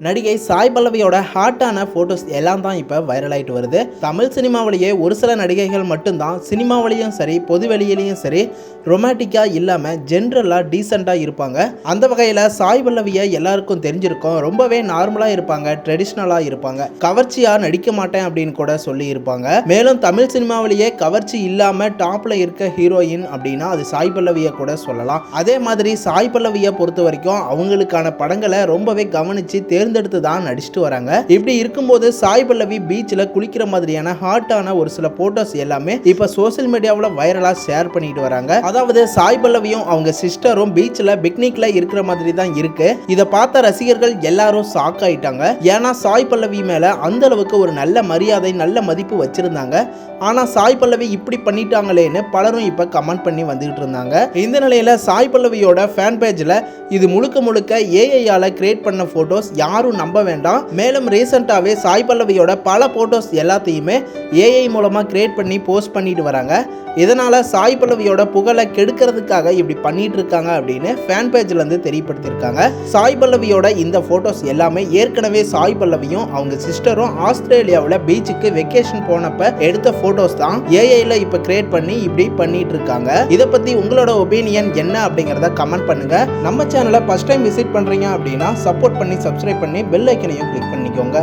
நடிகை சாய் பல்லவியோட ஹாட்டான போட்டோஸ் எல்லாம் தான் இப்போ வைரல் ஆகிட்டு வருது. தமிழ் சினிமாவிலேயே ஒரு சில நடிகைகள் மட்டும்தான் சினிமாவிலையும் சரி பொது வெளியிலையும் சரி ரொமான்டிக்காக இல்லாமல் ஜென்ரலாக டீசெண்டாக இருப்பாங்க. அந்த வகையில் சாய் பல்லவியை எல்லாருக்கும் தெரிஞ்சிருக்கும். ரொம்பவே நார்மலாக இருப்பாங்க, ட்ரெடிஷ்னலாக இருப்பாங்க, கவர்ச்சியாக நடிக்க மாட்டேன் அப்படின்னு கூட சொல்லி இருப்பாங்க. மேலும் தமிழ் சினிமாவிலேயே கவர்ச்சி இல்லாமல் டாப்பில் இருக்க ஹீரோயின் அப்படின்னா அது சாய் பல்லவியை கூட சொல்லலாம். அதே மாதிரி சாய் பல்லவியை பொறுத்த வரைக்கும் அவங்களுக்கான படங்களை ரொம்பவே கவனித்து தேர்ந்தெடுத்து தான் நடிச்சுட்டு வராங்க. இப்படி இருக்கும்போது சாய் பல்லவி பீச்சில் குளிக்கிற மாதிரியான ஹாட்டான ஒரு சில போட்டோஸ் எல்லாமே இப்போ சோசியல் மீடியாவில் வைரலாக ஷேர் பண்ணிட்டு வராங்க. அதாவது சாய் பல்லவியும் அவங்க சிஸ்டரும் பீச்சில் பிக்னிக்ல இருக்கிற மாதிரி தான் இருக்கு. இதை பார்த்த ரசிகர்கள் எல்லாரும் ஷாக் ஆயிட்டாங்க. ஏன்னா சாய் பல்லவி மேல அந்த அளவுக்கு ஒரு நல்ல மரியாதை நல்ல மதிப்பு வச்சிருந்தாங்க. ஆனா சாய் பல்லவி இப்படி பண்ணிட்டாங்களேன்னு பலரும் இப்ப கமெண்ட் பண்ணி வந்துகிட்டு இருந்தாங்க. இந்த நிலையில சாய் பல்லவியோட ஃபேன் பேஜ்ல இது முழுக்க முழுக்க ஏஐயால கிரியேட் பண்ண போட்டோஸ், யாரும் நம்ப வேண்டாம். மேலும் ரீசெண்டாவே சாய் பல்லவியோட பல போட்டோஸ் எல்லாத்தையுமே ஏஐ மூலமா கிரியேட் பண்ணி போஸ்ட் பண்ணிட்டு வராங்க. இதனால சாய் பல்லவியோட புகழை கெடுக்கிறதுக்காக இப்படி பண்ணிட்டு இருக்காங்க அப்படின்னு ஃபேன் பேஜ்ல இருந்து தெரியப்படுத்திருக்காங்க. சாய் பல்லவியோட இந்த போட்டோஸ் எல்லாமே ஏற்கனவே சாய் பல்லவியும் அவங்க சிஸ்டரும் ஆஸ்திரேலியாவில் பீச்சுக்கு வெக்கேஷன் போனப்ப எடுத்த போட்டோஸ் தான் ஏஐல இப்ப கிரியேட் பண்ணி இப்படி பண்ணிட்டு இருக்காங்க. இதை பத்தி உங்களோட ஒப்பீனியன் என்ன அப்படிங்கறத கமெண்ட் பண்ணுங்க. நம்ம சேனலை ஃபர்ஸ்ட் டைம் விசிட் பண்றீங்க அப்படின்னா சப்போர்ட் பண்ணி சப்ஸ்கிரைப் பண்ணி பெல் ஐக்கனையும் கிளிக் பண்ணிக்கோங்க.